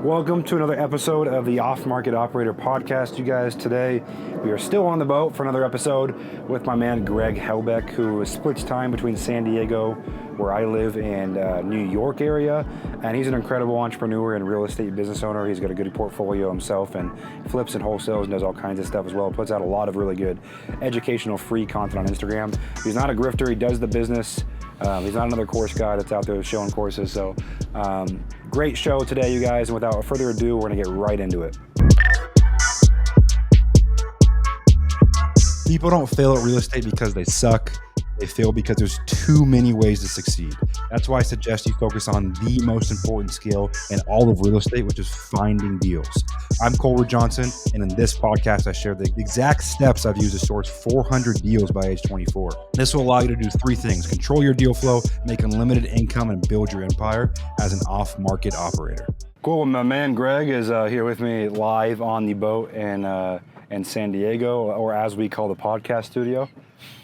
Welcome to another episode of the Off Market Operator Podcast. You guys, today we are still on the boat for another episode with my man Greg Helbeck, who splits time between San Diego, where I live, and New York area. And he's an incredible entrepreneur and real estate business owner. He's got a good portfolio himself and flips and wholesales and does all kinds of stuff as well. Puts out a lot of really good educational free content on Instagram. He's not a grifter. He does the business. He's not another course guy that's out there showing courses. So great show today, you guys. And without further ado, we're going to get right into it. People don't fail at real estate because they suck. They fail because there's too many ways to succeed. That's why I suggest you focus on the most important skill in all of real estate, which is finding deals. I'm Ruud-Johnson, and in this podcast, I share the exact steps I've used to source 400 deals by age 24. This will allow you to do three things: control your deal flow, make unlimited income, and build your empire as an off-market operator. Cool. My man Greg is here with me live on the boat in San Diego, or as we call the podcast studio.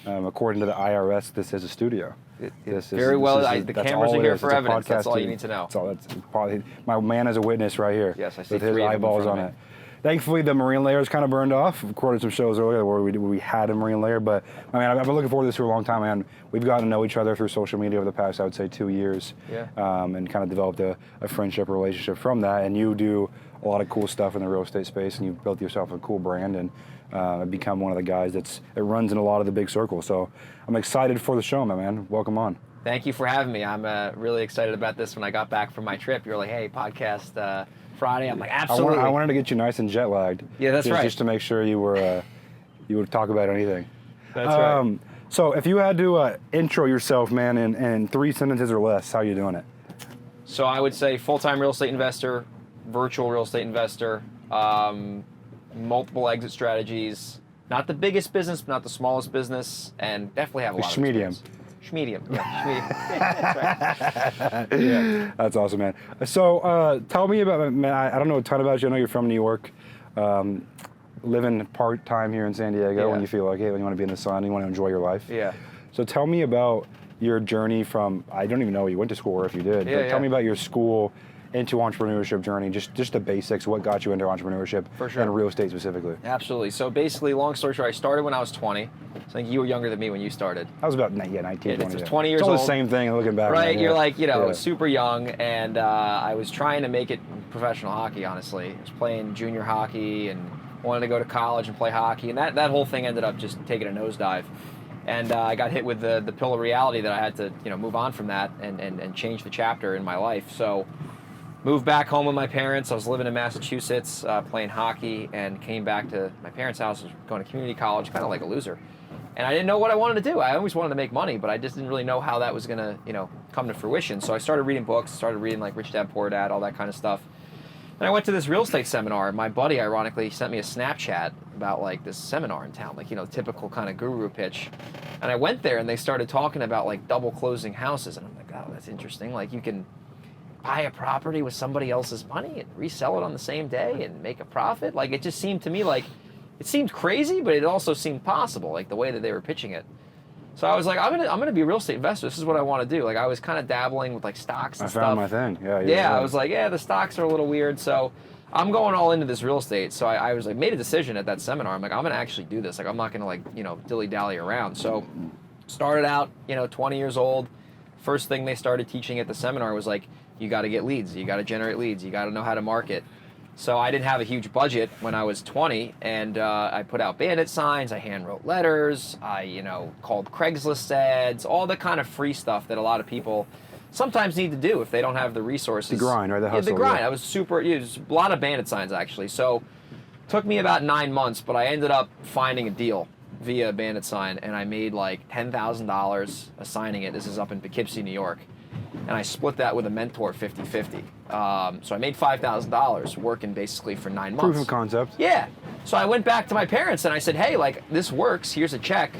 According to the IRS, this is a studio. The cameras are here for evidence. That's all you need to know. That's probably, my man is a witness right here. Yes, I see with his eyeballs on it. Thankfully, the marine layer is kind of burned off. We've recorded some shows earlier where we had a marine layer, but I mean, I've been looking forward to this for a long time, man. We've gotten to know each other through social media over the past, I would say, 2 years, and kind of developed a friendship, relationship from that. And you do a lot of cool stuff in the real estate space, and you've built yourself a cool brand, and become one of the guys that runs in a lot of the big circles. So I'm excited for the show, my man. Welcome on. Thank you for having me. I'm really excited about this. When I got back from my trip, you were like, hey, podcast Friday. I'm like, absolutely. I wanted to get you nice and jet lagged. Yeah, that's right. Just to make sure you would talk about anything. That's right. So if you had to intro yourself, man, in 3 sentences or less, how are you doing it? So I would say full-time real estate investor, virtual real estate investor, multiple exit strategies, not the biggest business, but not the smallest business, and definitely have a lot of experience. Schmedium. That's right. Yeah. That's awesome, man. So tell me about, man, I don't know a ton about you. I know you're from New York, living part-time here in San Diego when you feel like it, when you want to be in the sun, you want to enjoy your life. Yeah. So tell me about your journey from, I don't even know you went to school or if you did, but tell me about your school into entrepreneurship journey, just the basics, what got you into entrepreneurship and real estate specifically. Absolutely. So basically, long story short, I started when I was 20. So I think you were younger than me when you started. I was about 19, 20. It's 20 years old. It's all the same thing looking back. Right, you're like, super young, and I was trying to make it professional hockey, honestly. I was playing junior hockey and wanted to go to college and play hockey, and that whole thing ended up just taking a nosedive. And I got hit with the pill of reality that I had to move on from that and change the chapter in my life. So moved back home with my parents. I was living in Massachusetts, playing hockey, and came back to my parents' house, going to community college, kind of like a loser. And I didn't know what I wanted to do. I always wanted to make money, but I just didn't really know how that was going to, come to fruition. So I started reading books, started reading like Rich Dad, Poor Dad, all that kind of stuff. And I went to this real estate seminar. My buddy, ironically, sent me a Snapchat about like this seminar in town, like, typical kind of guru pitch. And I went there and they started talking about like double closing houses. And I'm like, oh, that's interesting. Like you can buy a property with somebody else's money and resell it on the same day and make a profit. Like it just seemed to me like, it seemed crazy, but it also seemed possible, like the way that they were pitching it. So I was like, I'm gonna be a real estate investor. This is what I want to do. Like I was kind of dabbling with like stocks and stuff. I found my thing. Yeah, I was like, the stocks are a little weird. So I'm going all into this real estate. So I was like, made a decision at that seminar. I'm like, I'm gonna actually do this. Like I'm not gonna like, dilly-dally around. So started out, 20 years old. First thing they started teaching at the seminar was like, you got to get leads. You got to generate leads. You got to know how to market. So I didn't have a huge budget when I was 20, and I put out bandit signs. I hand wrote letters. I, called Craigslist ads, all the kind of free stuff that a lot of people sometimes need to do if they don't have the resources. The grind, right? The hustle. Yeah, the grind. I was a lot of bandit signs actually. So took me about 9 months, but I ended up finding a deal via a bandit sign, and I made like $10,000 assigning it. This is up in Poughkeepsie, New York. And I split that with a mentor 50-50. So I made $5,000 working basically for 9 months. Proof of concept. Yeah. So I went back to my parents and I said, hey, like this works, here's a check.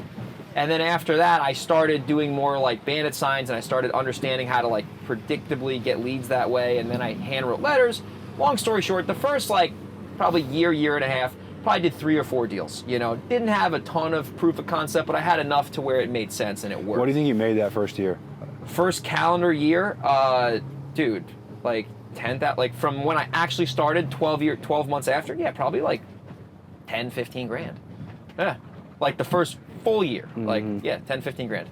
And then after that, I started doing more like bandit signs and I started understanding how to like predictably get leads that way. And then I hand wrote letters. Long story short, the first like probably year and a half, probably did 3 or 4 deals. Didn't have a ton of proof of concept, but I had enough to where it made sense and it worked. What do you think you made that first year? First calendar year, dude, like like from when I actually started 12 months after, yeah, probably like 10, 15 grand. Yeah. Like the first full year. Like, yeah, 10, 15 grand.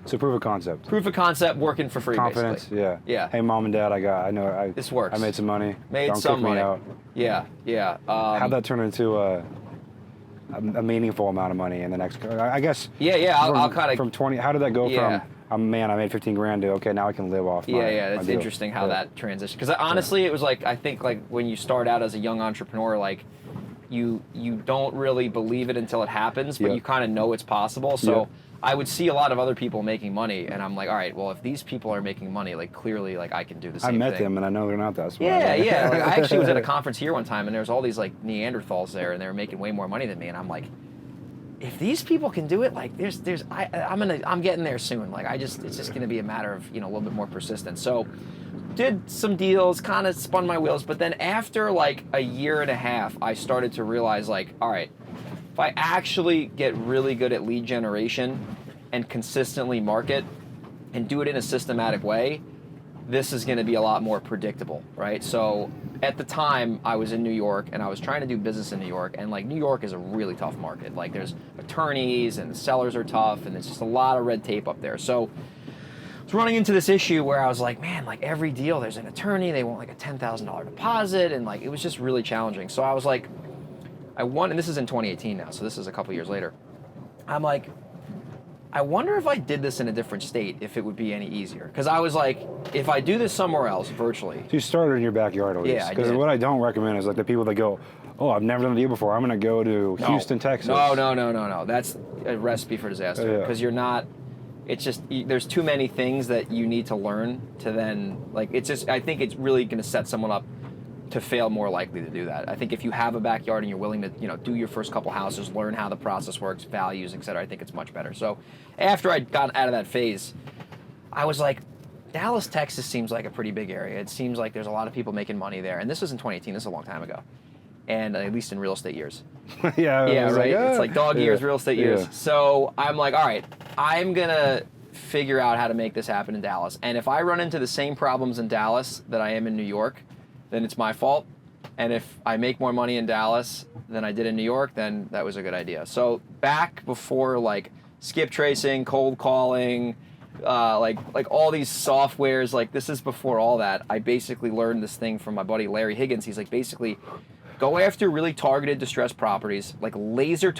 So proof of concept. Proof of concept, working for free, Confidence, basically. yeah. Yeah. Hey, mom and dad, This works. I made some money. Made Don't some kick money. me out. Yeah, yeah. How'd that turn into a meaningful amount of money in the next, I guess. Yeah, I'll kind of. From 20, how did that go Yeah. from, man, I made 15 grand to, okay, now I can live off my It's deal. interesting how that transition. Because honestly, it was like, I think like when you start out as a young entrepreneur, like you don't really believe it until it happens, but you kind of know it's possible. So I would see a lot of other people making money, and I'm like, all right, well, if these people are making money, like clearly, like I can do the same thing. I met them, and I know they're not that smart. Yeah. Like, I actually was at a conference here one time, and there was all these like Neanderthals there, and they were making way more money than me, and I'm like, if these people can do it, like I'm getting there soon. Like it's just gonna be a matter of a little bit more persistence. So did some deals, kind of spun my wheels, but then after like a year and a half, I started to realize like, all right, if I actually get really good at lead generation and consistently market and do it in a systematic way, this is going to be a lot more predictable, right? So at the time, I was in New York, and I was trying to do business in New York, and like New York is a really tough market. Like there's attorneys, and the sellers are tough, and it's just a lot of red tape up there. So I was running into this issue where I was like, man, like every deal, there's an attorney, they want like a $10,000 deposit, and like it was just really challenging. So I was like, and this is in 2018 now, so this is a couple years later. I'm like, I wonder if I did this in a different state, if it would be any easier. Because I was like, if I do this somewhere else, virtually. So you started in your backyard at least. Yeah, I Because did. what I don't recommend is like the people that go, oh, I've never done a deal before. I'm going to go to Houston, Texas. No. That's a recipe for disaster. Because you're not, it's just, there's too many things that you need to learn to then, like, it's just, I think it's really going to set someone up to fail more likely to do that. I think if you have a backyard and you're willing to, do your first couple houses, learn how the process works, values, etc., I think it's much better. So after I got out of that phase, I was like, Dallas, Texas seems like a pretty big area. It seems like there's a lot of people making money there. And this was in 2018. This is a long time ago. And at least in real estate years. Yeah, right? Like, it's like dog years, real estate years. So I'm like, all right, I'm going to figure out how to make this happen in Dallas. And if I run into the same problems in Dallas that I am in New York, then it's my fault. And if I make more money in Dallas than I did in New York, then that was a good idea. So back before like skip tracing, cold calling, like all these softwares, like this is before all that. I basically learned this thing from my buddy Larry Higgins. He's like, basically go after really targeted distressed properties, like laser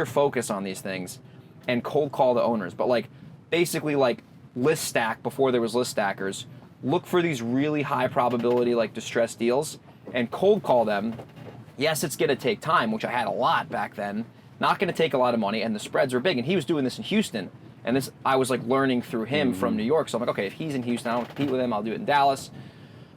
focus on these things and cold call the owners. But like basically like list stack before there was list stackers. Look for these really high probability like distressed deals and cold call them. Yes, it's going to take time, which I had a lot back then. Not going to take a lot of money, and the spreads are big. And he was doing this in Houston, and this I was like learning through him from New York. So I'm like, okay, if he's in Houston, I don't compete with him. I'll do it in Dallas.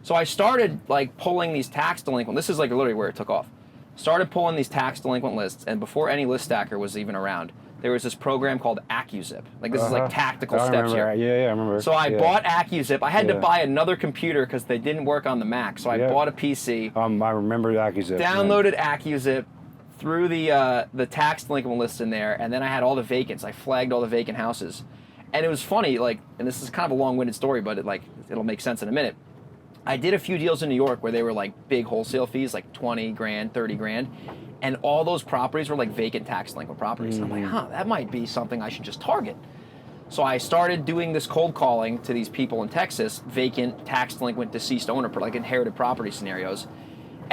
So I started like pulling these tax delinquent. This is like literally where it took off. Started pulling these tax delinquent lists, and before any list stacker was even around, there was this program called AccuZip. Like this is like tactical steps here. Yeah, I remember. So I bought AccuZip. I had to buy another computer because they didn't work on the Mac. So I bought a PC. I remember AccuZip. Downloaded AccuZip, threw the tax delinquent list in there, and then I had all the vacants. I flagged all the vacant houses. And it was funny, like, and this is kind of a long-winded story, but it'll make sense in a minute. I did a few deals in New York where they were like big wholesale fees, like 20 grand, 30 grand. And all those properties were like vacant tax delinquent properties. And I'm like, that might be something I should just target. So I started doing this cold calling to these people in Texas, vacant, tax delinquent, deceased owner, like inherited property scenarios.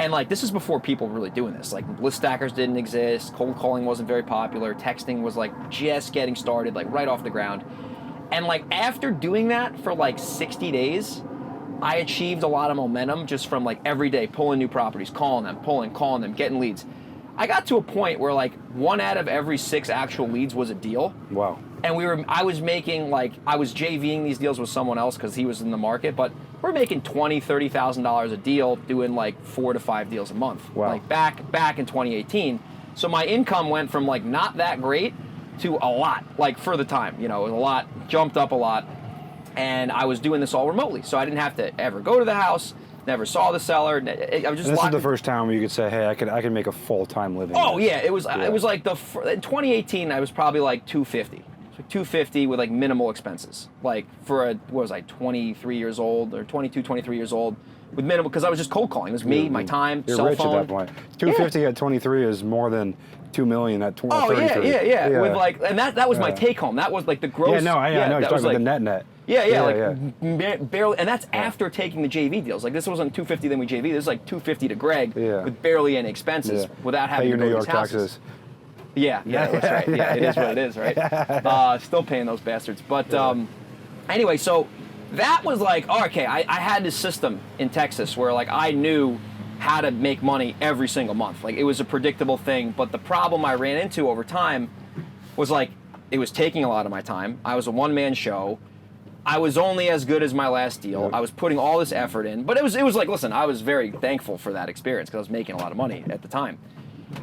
And like, this is before people were really doing this. Like list stackers didn't exist, cold calling wasn't very popular, texting was like just getting started, like right off the ground. And like after doing that for like 60 days, I achieved a lot of momentum just from like every day pulling new properties, calling them, getting leads. I got to a point where like 1 out of every 6 actual leads was a deal. Wow. And I was JVing these deals with someone else because he was in the market, but we're making $20,000, $30,000 a deal doing like 4 to 5 deals a month. Wow. Like back in 2018. So my income went from like not that great to a lot, like for the time, it was a lot, jumped up a lot. And I was doing this all remotely. So I didn't have to ever go to the house, never saw the seller. I was just this is the first time where you could say, hey, I can make a full-time living. Oh yeah, it was like in 2018 I was probably like 250. So 250 with like minimal expenses. Like for 23 years old or 22, 23 years old, with minimal, because I was just cold calling. It was me, my time, You're cell rich phone. at that point. 250 at 23 is more than 2 million at 33. Yeah. With like, and that was my take home. That was like the gross. Yeah, no, I know. You're that talking was about like, the net. barely, and that's after taking the JV deals. Like this wasn't 250, then we JV. This is like 250 to Greg with barely any expenses without having Pay your to go New to York these houses. taxes. Yeah, that's right. Yeah, it is what it is, right? Still paying those bastards. But anyway, so that was like, okay, I had this system in Texas where like I knew how to make money every single month. Like it was a predictable thing. But the problem I ran into over time was like it was taking a lot of my time. I was a one-man show. I was only as good as my last deal. Yep. I was putting all this effort in. But it was like, listen, I was very thankful for that experience because I was making a lot of money at the time.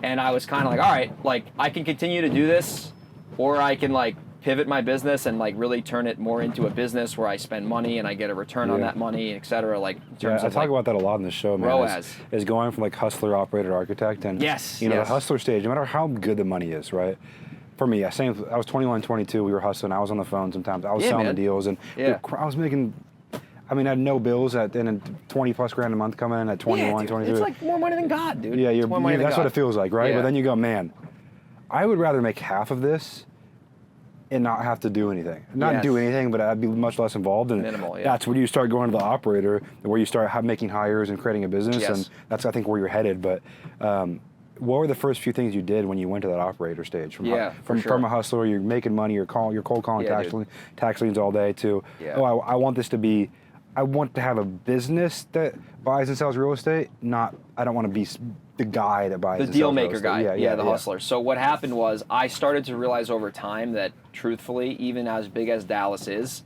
And I was kind of like, all right, like I can continue to do this, or I can like pivot my business and like really turn it more into a business where I spend money and I get a return on that money, et cetera. Like in terms I of talk like, about that a lot in the show, man. ROAS. Is going from like hustler, operator, architect, and the hustler stage. No matter how good the money is, right? For me, I was 21, 22. We were hustling. I was on the phone sometimes. I was selling the deals, and I was making. I mean, I had no bills and 20 plus grand a month coming in at 21, 22. It's like more money than God, dude. Yeah, it's more money than that's God. what it feels like, right? Yeah. But then you go, man, I would rather make half of this and not have to do anything. Not do anything, but I'd be much less involved. And minimal, that's when you start going to the operator, where you start making hires and creating a business, Yes. and that's, I think, where you're headed. But what were the first few things you did when you went to that operator stage? From a hustler, you're making money, you're cold calling tax liens all day, to, I want this to be, I want to have a business that buys and sells real estate, I don't want to be the guy that buys and sells the deal real maker estate. guy, the hustler. So what happened was I started to realize over time that truthfully, even as big as Dallas is,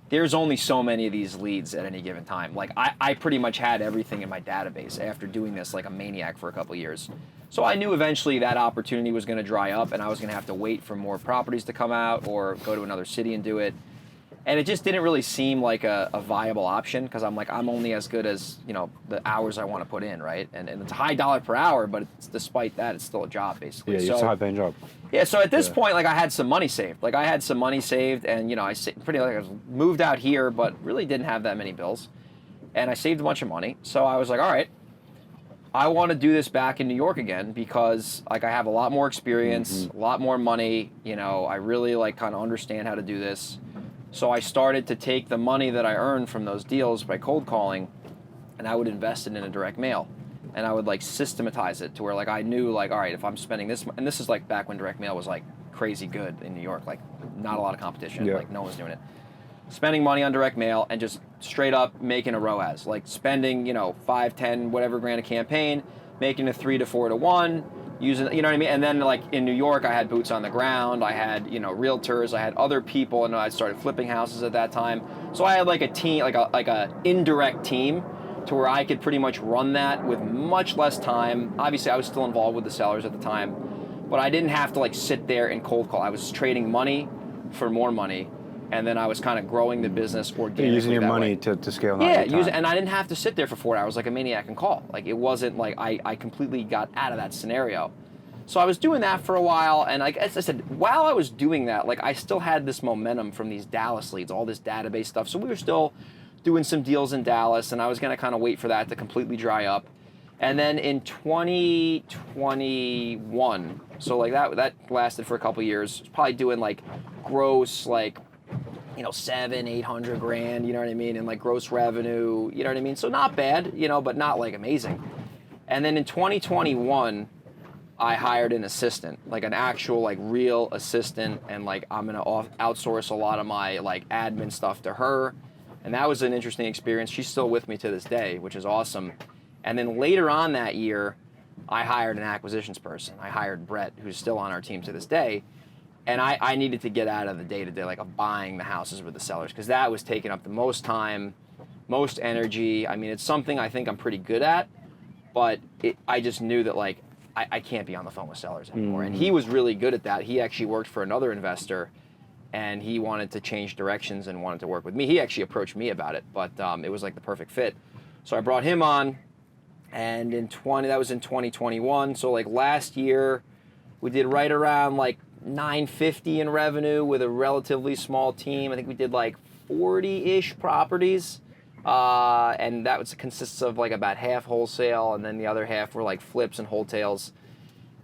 there's only so many of these leads at any given time. Like I pretty much had everything in my database after doing this like a maniac for a couple of years. So I knew eventually that opportunity was going to dry up and I was going to have to wait for more properties to come out or go to another city and do it. And it just didn't really seem like a viable option because I'm like, I'm only as good as, the hours I want to put in, right? And it's a high dollar per hour, but despite that, it's still a job, basically. Yeah, it's a high-paying job. Yeah, so at this point, like, I had some money saved. Like, I had some money saved, and, I was moved out here, but really didn't have that many bills. And I saved a bunch of money. So I was like, all right, I want to do this back in New York again because, like, I have a lot more experience, a lot more money. I really, like, kind of understand how to do this. So I started to take the money that I earned from those deals by cold calling, and I would invest it in a direct mail. And I would like systematize it to where like I knew like, all right, if I'm spending this, and this is like back when direct mail was like crazy good in New York, like not a lot of competition, like no one's doing it. Spending money on direct mail and just straight up making a ROAS, like spending, 5, 10, whatever grand a campaign, making a 3 to 4 to 1, using, you know what I mean? And then like in New York, I had boots on the ground, I had, realtors, I had other people, and I started flipping houses at that time. So I had like a team, like a indirect team to where I could pretty much run that with much less time. Obviously, I was still involved with the sellers at the time, but I didn't have to like sit there and cold call. I was trading money for more money, and then I was kind of growing the business organically. You're using your money to scale. And I didn't have to sit there for 4 hours like a maniac and call. Like it wasn't like I completely got out of that scenario. So I was doing that for a while, and like as I said, while I was doing that, like I still had this momentum from these Dallas leads, all this database stuff. So we were still doing some deals in Dallas, and I was going to kind of wait for that to completely dry up. And then in 2021, so like that lasted for a couple years, I was probably doing like gross like 700-800 grand, you know what I mean, and like gross revenue, you know what I mean, so not bad, but not like amazing. And then in 2021, I hired an assistant, like an actual like real assistant, and like I'm gonna outsource a lot of my like admin stuff to her. And that was an interesting experience. She's still with me to this day, which is awesome. And then later on that year, I hired an acquisitions person. I hired Brett, who's still on our team to this day. And I needed to get out of the day-to-day, like of buying the houses with the sellers, because that was taking up the most time, most energy. I mean, it's something I think I'm pretty good at, but I just knew that like I can't be on the phone with sellers anymore. And he was really good at that. He actually worked for another investor, and he wanted to change directions and wanted to work with me. He actually approached me about it, but it was like the perfect fit. So I brought him on, and that was in 2021. So like last year, we did right around like 950 in revenue with a relatively small team. I think we did like 40-ish properties And that consists of like about half wholesale, and then the other half were like flips and wholesales.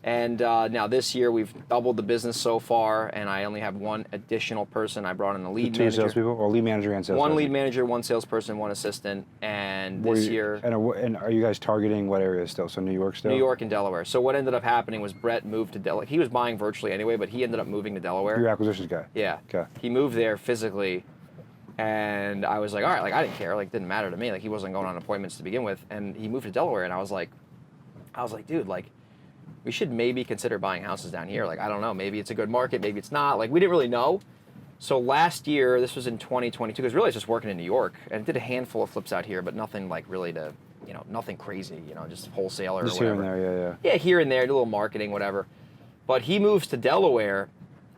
And now this year we've doubled the business so far, and I only have one additional person. I brought in a lead manager. 2 salespeople, or lead manager and salesperson? One lead manager, one salesperson, one assistant, and this year... And are you guys targeting what areas still? So New York still? New York and Delaware. So what ended up happening was Brett moved to Delaware. He was buying virtually anyway, but he ended up moving to Delaware. Your acquisitions guy? Yeah. Okay. He moved there physically, and I was like, all right, like I didn't care. Like, it didn't matter to me. Like, he wasn't going on appointments to begin with, and he moved to Delaware, and I was like, dude, like, we should maybe consider buying houses down here. Like, I don't know, maybe it's a good market, maybe it's not. Like, we didn't really know. So last year, this was in 2022, because really I was just working in New York, and did a handful of flips out here, but nothing like really to, nothing crazy, just wholesaler just or whatever. Here and there, Yeah, here and there, do a little marketing, whatever. But he moves to Delaware,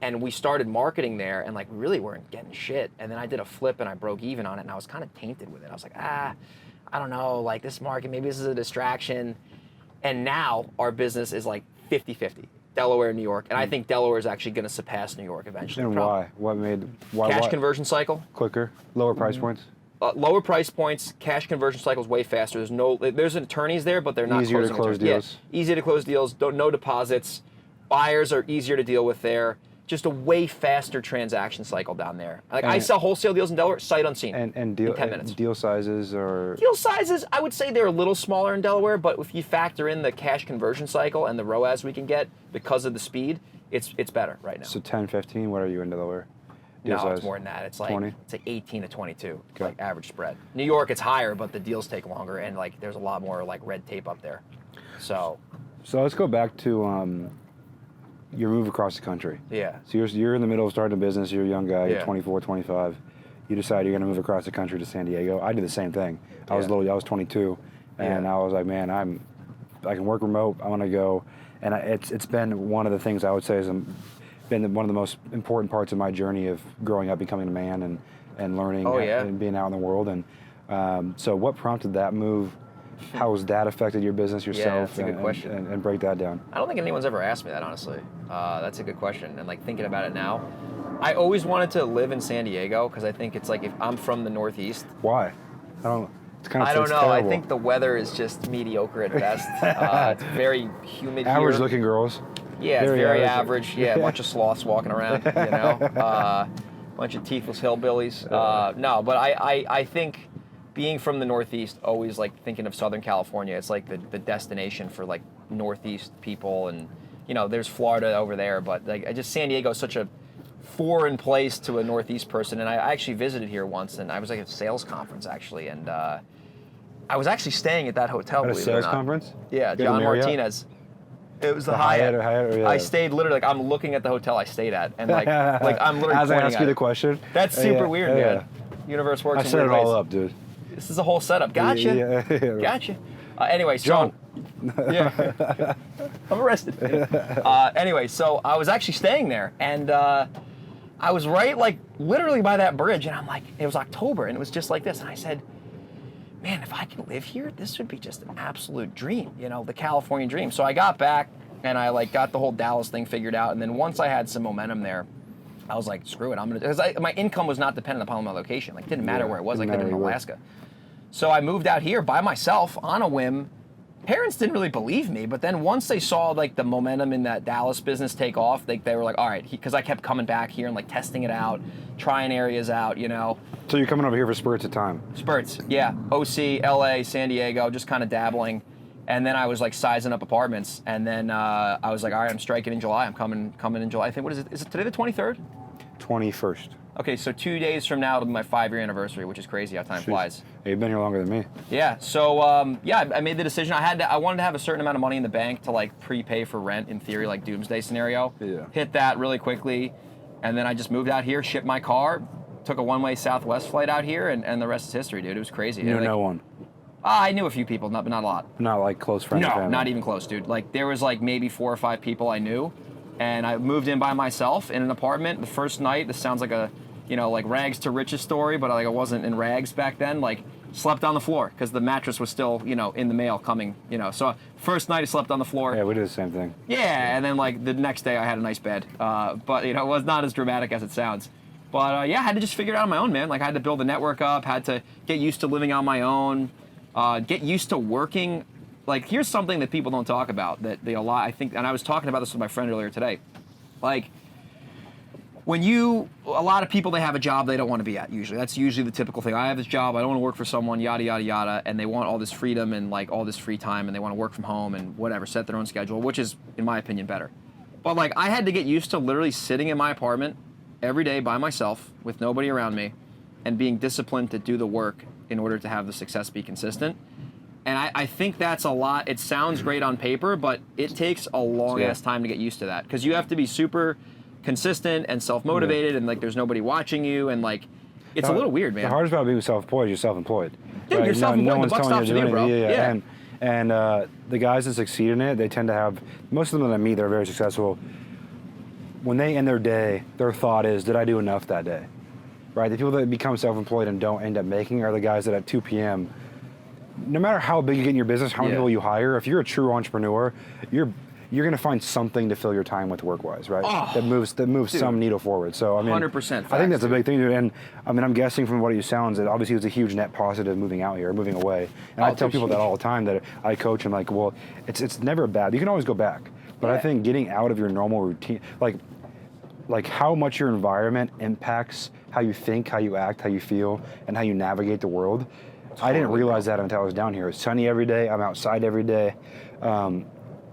and we started marketing there, and like we really weren't getting shit. And then I did a flip, and I broke even on it, and I was kind of tainted with it. I was like, I don't know, like this market, maybe this is a distraction. And now our business is like 50-50, Delaware and New York. And I think Delaware is actually going to surpass New York eventually. And why? Why? Cash conversion cycle. Quicker, lower price points? Lower price points, cash conversion cycle is way faster. There's attorneys there, but they're not easier to close deals. Yeah, easy to close deals, no deposits. Buyers are easier to deal with there. Just a way faster transaction cycle down there. Like I sell wholesale deals in Delaware, sight unseen. And deal, in 10 minutes. Deal sizes are... Deal sizes, I would say they're a little smaller in Delaware, but if you factor in the cash conversion cycle and the ROAS we can get because of the speed, it's better right now. So 10, 15, what are you in Delaware? Deal no, size? it's more than that. It's like 20? It's like 18 to 22, okay. Like average spread. New York, it's higher, but the deals take longer, and like there's a lot more like red tape up there. So let's go back to your move across the country. Yeah. So you're in the middle of starting a business. You're a young guy. Yeah. You're 24, 25. You decide you're going to move across the country to San Diego. I did the same thing. I was 22, and I was like, man, I can work remote. I want to go, and it's been one of the things I would say has been one of the most important parts of my journey of growing up, becoming a man, and learning and being out in the world. And so, what prompted that move? How has that affected your business yourself? Yeah, that's a good question. And break that down. I don't think anyone's ever asked me that, honestly. That's a good question. And like thinking about it now, I always wanted to live in San Diego because I think it's like if I'm from the Northeast. Why? I don't know. I don't know. Terrible. I think the weather is just mediocre at best. It's very humid here. Average-looking girls. Yeah, it's very average. Yeah, a bunch of sloths walking around, bunch of teethless hillbillies. No, but I think being from the Northeast, always like thinking of Southern California, it's like the destination for like Northeast people, and there's Florida over there, but like San Diego is such a foreign place to a Northeast person. And I actually visited here once, and I was like at a sales conference actually, and I was actually staying at that hotel. At a sales conference? Yeah, John Martinez. It was the Hyatt. Yeah. I stayed literally like I'm looking at the hotel I stayed at, and like I'm literally. As I ask you the question. That's super weird, man. Universe works. I set it all up, dude. This is a whole setup. Gotcha. Yeah. Gotcha. Anyway, John. Yeah. I'm arrested. Anyway, so I was actually staying there, and I was right, like, literally by that bridge, and I'm like, it was October, and it was just like this, and I said, man, if I can live here, this would be just an absolute dream, the California dream. So I got back, and I, like, got the whole Dallas thing figured out, and then once I had some momentum there, I was like, screw it, because my income was not dependent upon my location. Like, it didn't matter where it was. I could have been in Alaska. So I moved out here by myself on a whim. Parents didn't really believe me, but then once they saw like the momentum in that Dallas business take off, they were like, all right, because I kept coming back here and like testing it out, trying areas out, So you're coming over here for spurts of time? Spurts, yeah. OC, LA, San Diego, just kind of dabbling. And then I was like sizing up apartments, and then I was like, all right, I'm striking in July. I'm coming in July. I think, what is it? Is it today the 23rd? 21st. Okay, so 2 days from now it'll be my 5-year anniversary, which is crazy how time flies. You've been here longer than me. Yeah, so I made the decision. I wanted to have a certain amount of money in the bank to like prepay for rent, in theory, like doomsday scenario. Yeah. Hit that really quickly, and then I just moved out here, shipped my car, took a one-way Southwest flight out here, and the rest is history, dude. It was crazy. You knew no one? I knew a few people, but not a lot. Not like close friends? No, or family? Not even close, dude. Like there was like maybe 4 or 5 people I knew. And I moved in by myself in an apartment. The first night, this sounds like a, like rags to riches story, but like I wasn't in rags back then. Like slept on the floor because the mattress was still, in the mail coming. So first night I slept on the floor. Yeah, we did the same thing. Yeah, and then like the next day I had a nice bed, but it was not as dramatic as it sounds. But yeah, I had to just figure it out on my own, man. Like I had to build a network up, had to get used to living on my own, get used to working. Like here's something that people don't talk about that they a lot. I think, and I was talking about this with my friend earlier today. Like a lot of people, they have a job they don't want to be at usually. That's usually the typical thing. I have this job, I don't want to work for someone, yada, yada, yada, and they want all this freedom and like all this free time and they want to work from home and whatever, set their own schedule, which is, in my opinion, better. But like I had to get used to literally sitting in my apartment every day by myself with nobody around me and being disciplined to do the work in order to have the success be consistent. And I think that's a lot. It sounds great on paper, but it takes a long-ass time to get used to that because you have to be super consistent and self-motivated and like there's nobody watching you and like it's a little weird, man. The hardest part of being self-employed is you're self-employed. Dude, right? you're self-employed. No The one's buck telling stops you with to you, do bro. anything. And the guys that succeed in it, they tend to have, most of them that I meet, they're very successful. When they end their day, their thought is, did I do enough that day? Right? The people that become self-employed and don't end up making are the guys that at 2 p.m., no matter how big you get in your business, how many people you hire, if you're a true entrepreneur, you're going to find something to fill your time with work-wise, right? That moves some needle forward. So I mean, 100%. I think that's a big thing, dude. And I mean, I'm guessing from what you sounds, that obviously it was a huge net positive moving out here, moving away. And I tell people that all the time that I coach. I'm like, well, it's never bad. You can always go back, but I think getting out of your normal routine, like how much your environment impacts how you think, how you act, how you feel, and how you navigate the world. I didn't realize that until I was down here. It's sunny every day. I'm outside every day.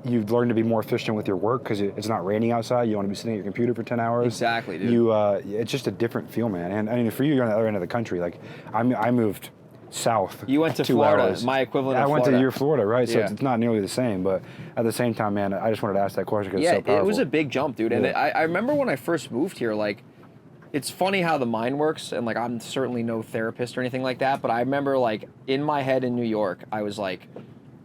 You've learned to be more efficient with your work because it's not raining outside. You want to be sitting at your computer for 10 hours. Exactly, dude. It's just a different feel, man. And I mean, for you, you're on the other end of the country. Like, I moved south. You went to 2 Florida, hours. my equivalent of Florida. I went to your Florida, right? So Yeah. it's not nearly the same. But at the same time, man, I just wanted to ask that question because it's so powerful. It was a big jump, dude. And I remember when I first moved here, like, it's funny how the mind works, and like I'm certainly no therapist or anything like that, but I remember like in my head in New York, I was like,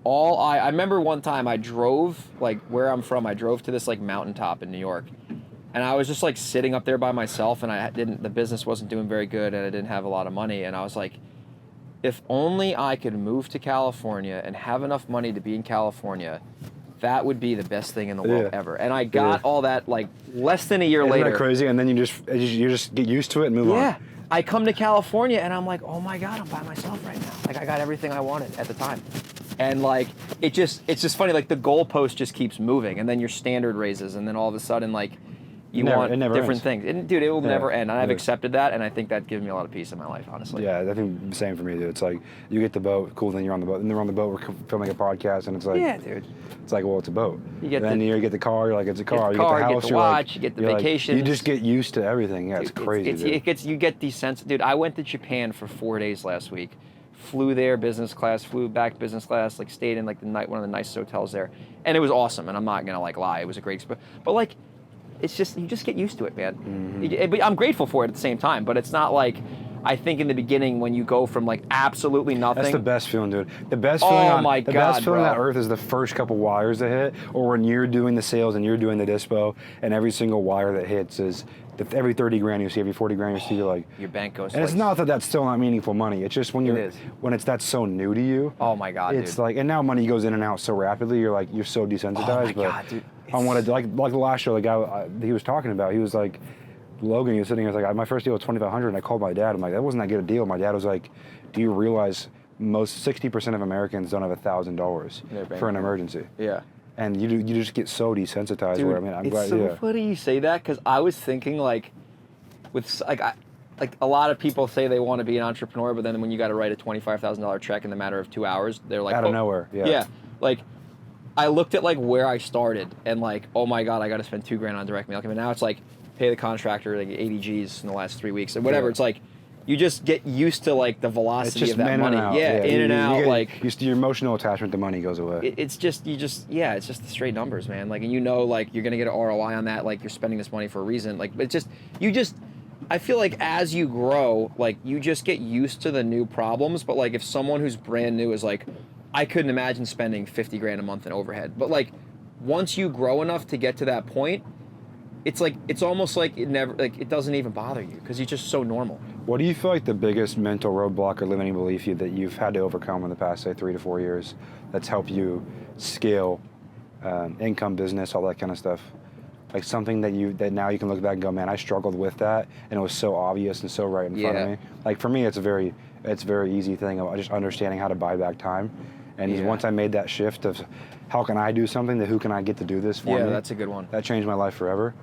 I remember one time I drove, like where I'm from, I drove to this like mountaintop in New York, and I was just like sitting up there by myself, and the business wasn't doing very good, and I didn't have a lot of money, and I was like, if only I could move to California and have enough money to be in California, that would be the best thing in the world ever. And I got all that like less than a year later. Isn't that crazy? And then you just get used to it and move on. Yeah. I come to California and I'm like, oh my God, I'm by myself right now. Like I got everything I wanted at the time. And like, it's just funny, like the goalpost just keeps moving and then your standard raises and then all of a sudden like you want different things. And dude, it will never end. And I've accepted that and I think that gives me a lot of peace in my life, honestly. Yeah, I think the same for me, dude. It's like you get the boat, cool, then you're on the boat. And then we're on the boat, we're filming a podcast and it's like, yeah, dude. It's like, well, it's a boat. You get then you get the car, you're like, it's a car. You get the house, you get the watch, you get the vacation. You just get used to everything. Yeah, dude, it's crazy. You get these sense. Dude, I went to Japan for 4 days last week. Flew there business class, flew back business class, like stayed in like one of the nicest hotels there. And it was awesome. And I'm not going to like lie. It was a great experience. But like, it's just, you just get used to it, man. Mm-hmm. But I'm grateful for it at the same time. But it's not like, I think in the beginning when you go from like absolutely nothing. That's the best feeling, dude. The best feeling best feeling on earth is the first couple wires that hit, or when you're doing the sales and you're doing the dispo, and every single wire that hits is every 30 grand you see, every 40 grand you see, you're like, your bank goes. And it's not that that's still not meaningful money. It's just when that's so new to you. Oh my God, it's like, and now money goes in and out so rapidly. You're like, you're so desensitized. Oh my God, dude. I wanted like the last show, the guy he was talking about, he was like, Logan, he was sitting here, like, my first deal was $2,500, and I called my dad. I'm like, that wasn't that good a deal. My dad was like, do you realize most 60% of Americans don't have $1,000 for an emergency? Yeah. And you just get so desensitized. Dude, where, I mean, I'm glad. It's so funny you say that because I was thinking like, with like a lot of people say they want to be an entrepreneur, but then when you got to write a $25,000 check in the matter of 2 hours, they're like out of nowhere. Yeah. Yeah. Like, I looked at like where I started and like, oh my God, I got to spend $2,000 on direct mail. I mean, now it's like pay the contractor like 80 G's in the last 3 weeks or whatever. Yeah. It's like you just get used to like the velocity of that money. Yeah, in and out. Like your emotional attachment to money goes away. It's just it's just the straight numbers, man. Like, and you know, like you're gonna get an ROI on that. Like you're spending this money for a reason. Like, but I feel like as you grow, like you just get used to the new problems. But like if someone who's brand new is like, I couldn't imagine spending $50,000 a month in overhead. But like once you grow enough to get to that point, it's like it's almost like it doesn't even bother you because you're just so normal. What do you feel like the biggest mental roadblock or limiting belief that you've had to overcome in the past, say, 3 to 4 years that's helped you scale income, business, all that kind of stuff? Like something that now you can look back and go, man, I struggled with that, and it was so obvious and so right in front of me. Like for me, it's a very easy thing of just understanding how to buy back time. And once I made that shift of how can I do something, that who can I get to do this for me? Yeah, that's a good one. That changed my life forever.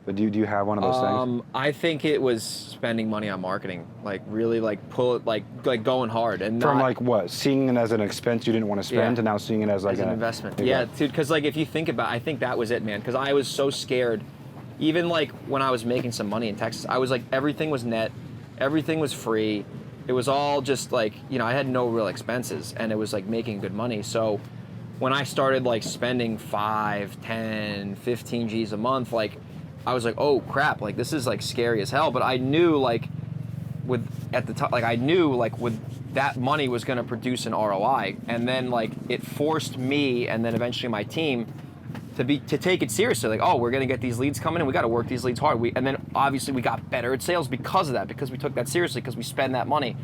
But do you have one of those things? I think it was spending money on marketing, like really like going hard and from not, like what, seeing it as an expense you didn't want to spend to now seeing it as like an investment. Yeah, dude, because like if you think about, I think that was it, man. Because I was so scared, even like when I was making some money in Texas, I was like everything was net, everything was free. It was all just like, you know, I had no real expenses and it was like making good money. So when I started like spending 5, 10, 15 G's a month, like I was like, oh crap, like this is like scary as hell. But I knew like with that money was going to produce an ROI. And then like it forced me and then eventually my team to take it seriously. Like, oh, we're going to get these leads coming in. We got to work these leads hard. And then obviously we got better at sales because of that, because we took that seriously, because we spend that money.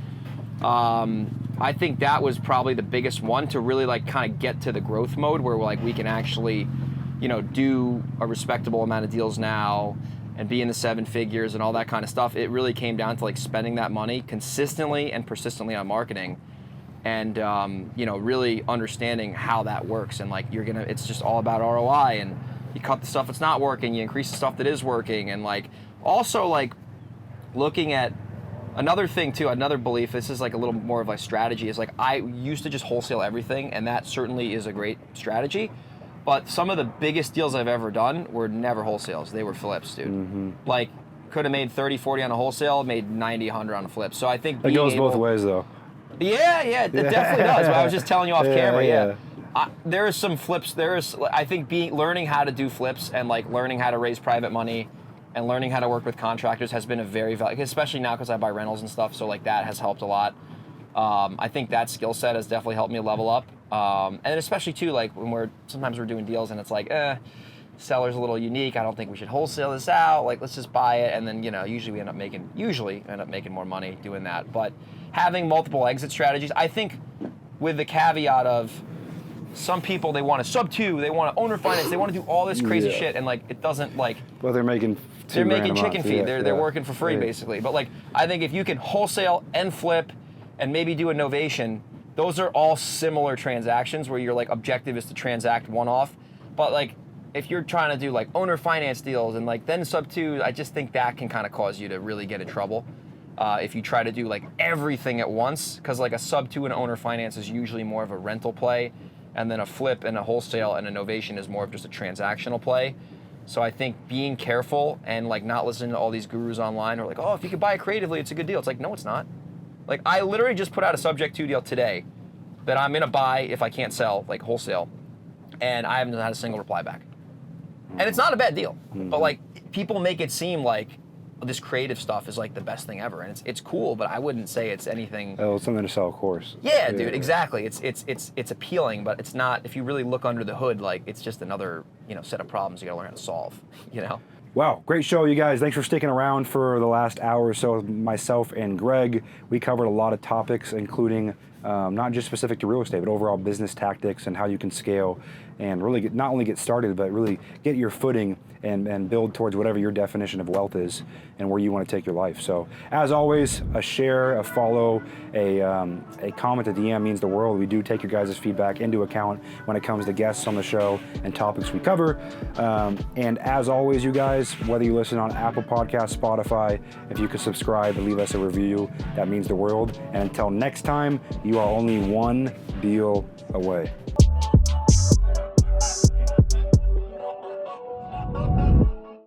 I think that was probably the biggest one to really like kind of get to the growth mode where like we can actually, you know, do a respectable amount of deals now and be in the 7 figures and all that kind of stuff. It really came down to like spending that money consistently and persistently on marketing and, you know, really understanding how that works. And like, it's just all about ROI, and you cut the stuff that's not working, you increase the stuff that is working. And like, also like looking at another thing too, another belief, this is like a little more of a strategy, is like I used to just wholesale everything, and that certainly is a great strategy. But some of the biggest deals I've ever done were never wholesales. They were flips, dude. Mm-hmm. Like, could have made 30, 40 on a wholesale, made 90, 100 on a flip. So I think it goes both ways, though. Yeah, it definitely does. But I was just telling you off camera, there is some flips. I think learning how to do flips and like learning how to raise private money and learning how to work with contractors has been a very valuable, especially now because I buy rentals and stuff. So like that has helped a lot. I think that skill set has definitely helped me level up. And especially too, like when sometimes we're doing deals and it's like, seller's a little unique. I don't think we should wholesale this out. Like, let's just buy it. And then, you know, usually end up making more money doing that. But having multiple exit strategies, I think with the caveat of some people, they want a sub 2, they want to owner finance, they want to do all this crazy shit. And like, it doesn't like, well, they're making chicken feed. They're working for free basically. But like, I think if you can wholesale and flip and maybe do a novation, those are all similar transactions where your like objective is to transact one off. But like if you're trying to do like owner finance deals and like then sub 2, I just think that can kind of cause you to really get in trouble if you try to do like everything at once, because like a sub 2 and owner finance is usually more of a rental play, and then a flip and a wholesale and a novation is more of just a transactional play. So I think being careful and like not listening to all these gurus online who are like, oh, if you could buy it creatively, it's a good deal. It's like, no, it's not. Like, I literally just put out a subject to deal today that I'm gonna buy if I can't sell, like wholesale, and I haven't had a single reply back. And it's not a bad deal, but like people make it seem like this creative stuff is like the best thing ever, and it's cool, but I wouldn't say it's anything. Oh, it's something to sell, of course. Yeah, dude, exactly. It's appealing, but it's not. If you really look under the hood, like it's just another set of problems you gotta learn how to solve. Wow, great show, you guys. Thanks for sticking around for the last hour or so with myself and Greg. We covered a lot of topics, including not just specific to real estate, but overall business tactics and how you can scale and really not only get started, but really get your footing and build towards whatever your definition of wealth is and where you want to take your life. So as always, a share, a follow, a comment, a DM means the world. We do take your guys' feedback into account when it comes to guests on the show and topics we cover. And as always, you guys, whether you listen on Apple Podcasts, Spotify, if you could subscribe and leave us a review, that means the world. And until next time, you are only one deal away.